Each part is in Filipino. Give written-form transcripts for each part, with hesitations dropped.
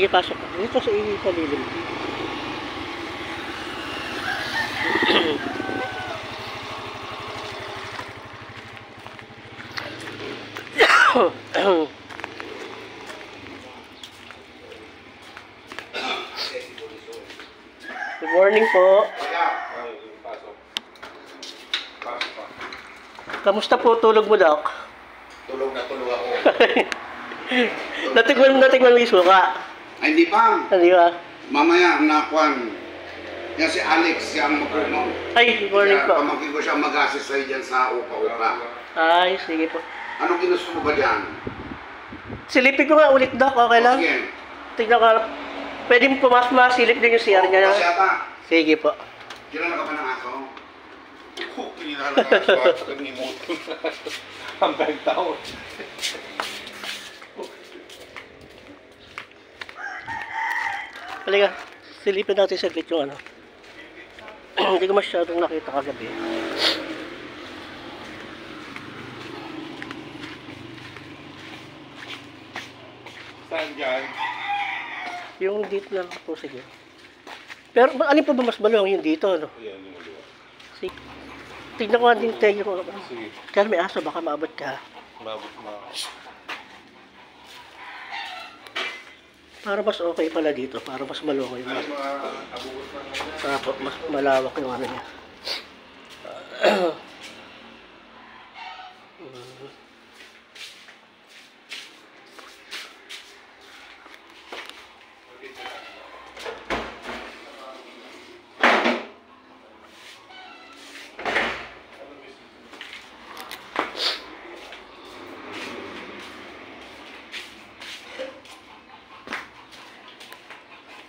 Sige, pasok ka. Dito sa lilim. Good morning po. Kamusta po tulog mo, Doc? Tulog na tulog ako. Natigman mo yung suka? Ay, hindi pa. Hindi ba? Mamaya, nakuan. Yan si Alex, siya ang magpuno. Ay, good morning po. Pamangkin ko siya mag-assist sa'yo dyan sa upa-upa. Ay, sige po. Anong ginusto mo ba dyan? Silipin ko nga ulit, Doc. Okay lang? Sige. Tignan ka. Pwede mo silip din yung CR niya na. Sige po. Kilala ka ba ng aso? Kinala ng aso at kanimot. Hanggang taon. Halika, silipin natin saglit yung ano. Hindi ko masyadong nakita kagabi. Saan dyan? Yung dito lang po, sige. Pero alin pa ba mas maluwang yung dito, ano? Ayan yung ulo. Sige. Tignan ko nga din tayo yung ano. Sige. Kaya may aso, baka maabot ka. Mabot na. Para mas okay pala dito, para mas maluwang yung ano. Para mas malawak yung ano niya.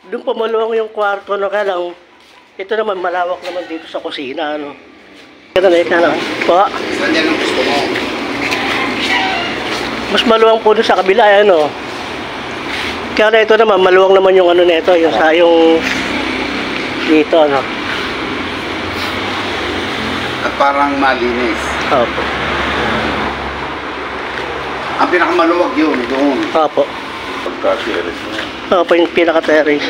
Doon pa maluwang yung kwarto, no? Kaya lang, ito naman malawak naman dito sa kusina, ano. Ito na, ito na. Po. Saan dyan ang gusto mo? Mas maluwang po doon sa kabila, ano. Kaya na ito naman, maluwang naman yung ano nito, yung sa yung dito, ano. At parang malinis. Opo. Ang pinakamaluwag yun, doon. Opo. Pagka-series mo. Opo, yung pinaka-terrace.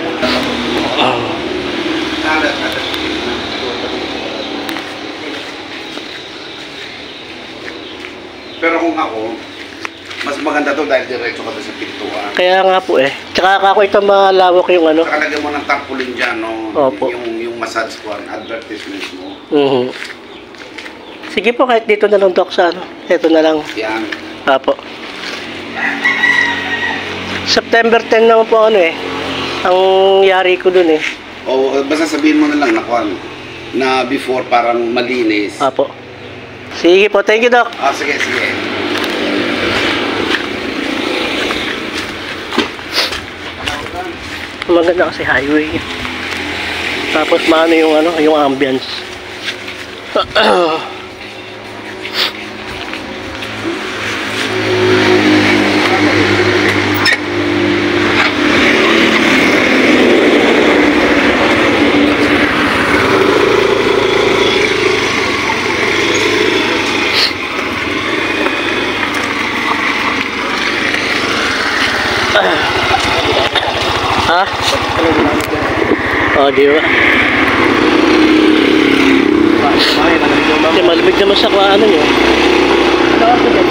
Pero kung ako, mas maganda to dahil diretso ka doon sa pintuan. Kaya nga po eh. Tsaka ako ito malawak yung ano. Saka lagyan mo ng tarpaulin dyan, no? Opo. Yung massage ko, advertisement mo. Sige po, kahit dito na lang, Doc, sa ano. Ito na lang. Yan. Opo. September 10 naman po ano eh. Ang yari ko dun eh. O basta sabihin mo na lang na before parang malinis. Opo. Sige po, thank you, Doc. Ah, sige, sige. Maganda kasi highway. Tapos maano yung ano, yung ambience. Ha? Oh, di ba? Kasi malamig naman sa ano nyo. Ano ako dyan?